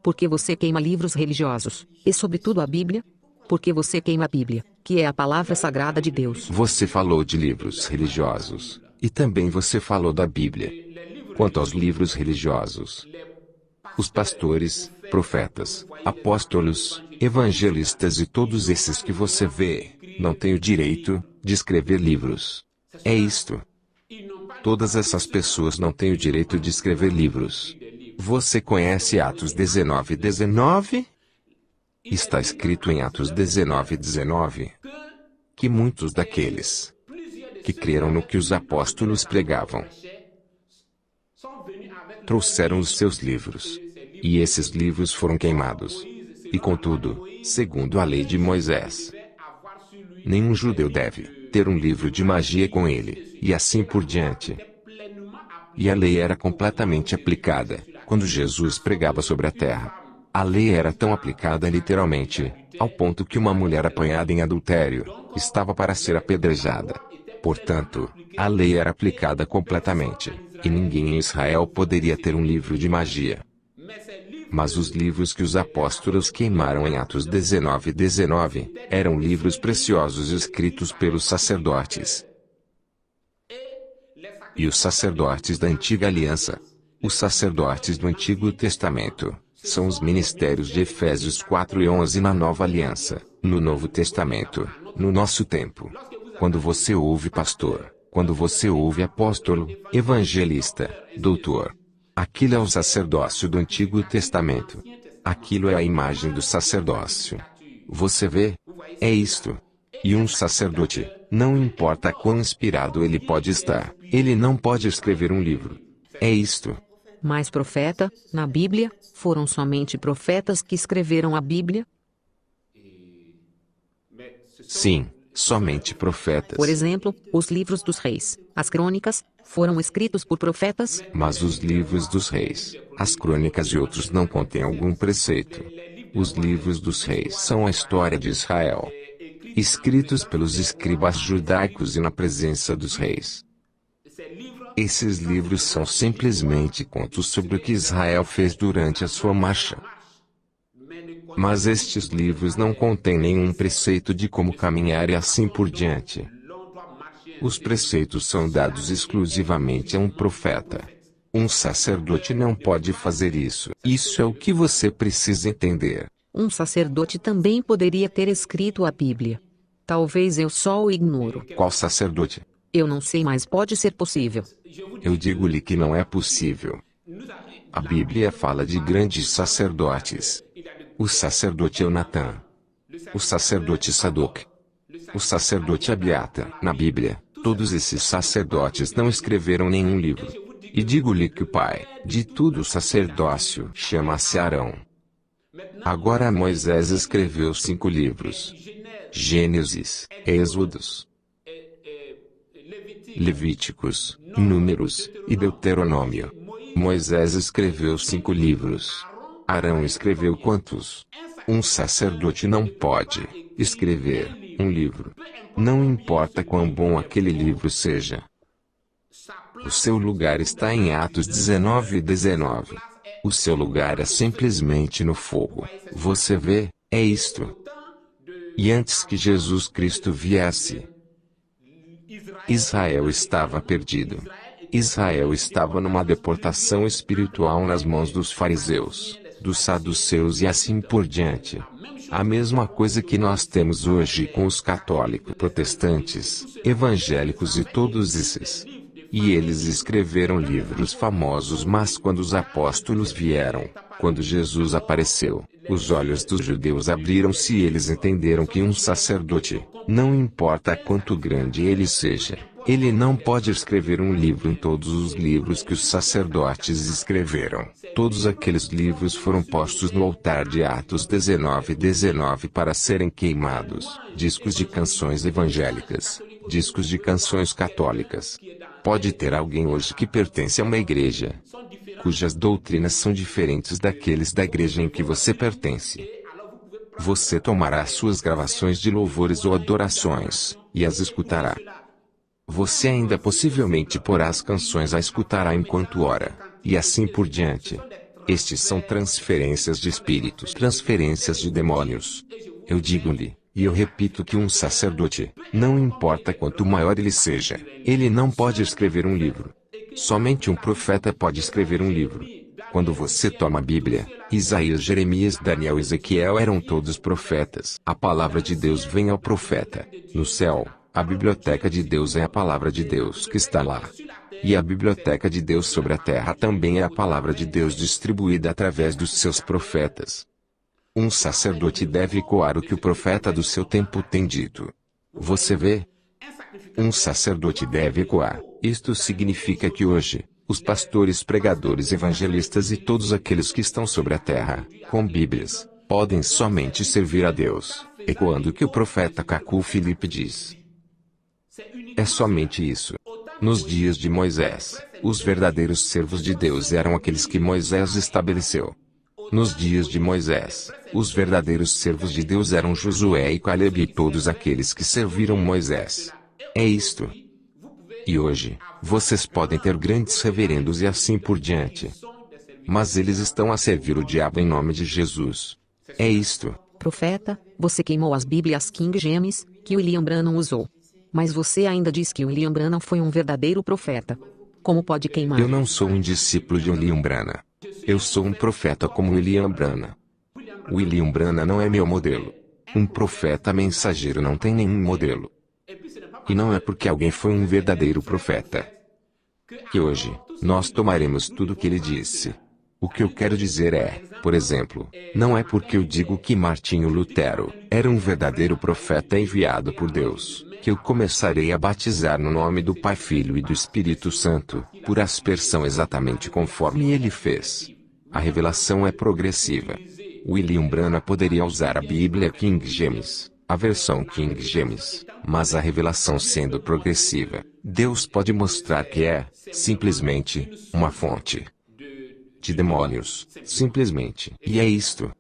Por que você queima livros religiosos, e sobretudo a Bíblia? Por que você queima a Bíblia, que é a palavra sagrada de Deus? Você falou de livros religiosos, e também você falou da Bíblia. Quanto aos livros religiosos, os pastores, profetas, apóstolos, evangelistas e todos esses que você vê, não têm o direito de escrever livros. É isto. Todas essas pessoas não têm o direito de escrever livros. Você conhece Atos 19:19? Está escrito em Atos 19:19 que muitos daqueles que creram no que os apóstolos pregavam trouxeram os seus livros. E esses livros foram queimados. E contudo, segundo a lei de Moisés, nenhum judeu deve ter um livro de magia com ele, e assim por diante. E a lei era completamente aplicada quando Jesus pregava sobre a terra. A lei era tão aplicada literalmente, ao ponto que uma mulher apanhada em adultério estava para ser apedrejada. Portanto, a lei era aplicada completamente, e ninguém em Israel poderia ter um livro de magia. Mas os livros que os apóstolos queimaram em Atos 19:19 eram livros preciosos escritos pelos sacerdotes. E os sacerdotes da Antiga Aliança, os sacerdotes do Antigo Testamento, são os ministérios de Efésios 4:11 na Nova Aliança, no Novo Testamento, no nosso tempo. Quando você ouve pastor, quando você ouve apóstolo, evangelista, doutor, aquilo é o sacerdócio do Antigo Testamento. Aquilo é a imagem do sacerdócio. Você vê? É isto. E um sacerdote, não importa quão inspirado ele pode estar, ele não pode escrever um livro. É isto. Mas profeta, na Bíblia, foram somente profetas que escreveram a Bíblia? Sim, somente profetas. Por exemplo, os livros dos reis, as crônicas, foram escritos por profetas? Mas os livros dos reis, as crônicas e outros não contêm algum preceito. Os livros dos reis são a história de Israel, escritos pelos escribas judaicos e na presença dos reis. Esses livros são simplesmente contos sobre o que Israel fez durante a sua marcha. Mas estes livros não contêm nenhum preceito de como caminhar e assim por diante. Os preceitos são dados exclusivamente a um profeta. Um sacerdote não pode fazer isso. Isso é o que você precisa entender. Um sacerdote também poderia ter escrito a Bíblia. Talvez eu só o ignoro. Qual sacerdote? Eu não sei, mas pode ser possível. Eu digo-lhe que não é possível. A Bíblia fala de grandes sacerdotes. O sacerdote Eunatã, o sacerdote Sadoc, o sacerdote Abiata. Na Bíblia, todos esses sacerdotes não escreveram nenhum livro. E digo-lhe que o pai de todo o sacerdócio chama-se Arão. Agora Moisés escreveu 5 livros: Gênesis, Êxodos, Levíticos, Números e Deuteronômio. Moisés escreveu 5 livros. Arão escreveu quantos? Um sacerdote não pode escrever um livro. Não importa quão bom aquele livro seja. O seu lugar está em Atos 19:19. O seu lugar é simplesmente no fogo. Você vê, é isto. E antes que Jesus Cristo viesse, Israel estava perdido. Israel estava numa deportação espiritual nas mãos dos fariseus, dos saduceus e assim por diante. A mesma coisa que nós temos hoje com os católicos, protestantes, evangélicos e todos esses. E eles escreveram livros famosos, mas quando os apóstolos vieram, quando Jesus apareceu, os olhos dos judeus abriram-se e eles entenderam que um sacerdote, não importa quanto grande ele seja, ele não pode escrever um livro em todos os livros que os sacerdotes escreveram. Todos aqueles livros foram postos no altar de Atos 19:19 para serem queimados. Discos de canções evangélicas, discos de canções católicas. Pode ter alguém hoje que pertence a uma igreja cujas doutrinas são diferentes daqueles da igreja em que você pertence. Você tomará suas gravações de louvores ou adorações e as escutará. Você ainda possivelmente porá as canções a escutará enquanto ora, e assim por diante. Estes são transferências de espíritos, transferências de demônios. Eu digo-lhe, e eu repito que um sacerdote, não importa quanto maior ele seja, ele não pode escrever um livro. Somente um profeta pode escrever um livro. Quando você toma a Bíblia, Isaías, Jeremias, Daniel e Ezequiel eram todos profetas. A palavra de Deus vem ao profeta. No céu, a biblioteca de Deus é a palavra de Deus que está lá. E a biblioteca de Deus sobre a terra também é a palavra de Deus distribuída através dos seus profetas. Um sacerdote deve ecoar o que o profeta do seu tempo tem dito. Você vê? Um sacerdote deve ecoar. Isto significa que hoje, os pastores, pregadores, evangelistas e todos aqueles que estão sobre a terra, com Bíblias, podem somente servir a Deus, ecoando o que o profeta Cacu Filipe diz. É somente isso. Nos dias de Moisés, os verdadeiros servos de Deus eram aqueles que Moisés estabeleceu. Nos dias de Moisés, os verdadeiros servos de Deus eram Josué e Caleb e todos aqueles que serviram Moisés. É isto. E hoje, vocês podem ter grandes reverendos e assim por diante. Mas eles estão a servir o diabo em nome de Jesus. É isto. Profeta, você queimou as Bíblias King James, que William Branham usou. Mas você ainda diz que William Branham foi um verdadeiro profeta. Como pode queimar? Eu não sou um discípulo de William Branham. Eu sou um profeta como William Branham. William Branham não é meu modelo. Um profeta mensageiro não tem nenhum modelo. E não é porque alguém foi um verdadeiro profeta que hoje, nós tomaremos tudo o que ele disse. O que eu quero dizer é, por exemplo, não é porque eu digo que Martinho Lutero era um verdadeiro profeta enviado por Deus, que eu começarei a batizar no nome do Pai, Filho e do Espírito Santo, por aspersão exatamente conforme ele fez. A revelação é progressiva. William Branham poderia usar a Bíblia King James, a versão King James, mas a revelação sendo progressiva, Deus pode mostrar que é, simplesmente, uma fonte de demônios, simplesmente. E é isto.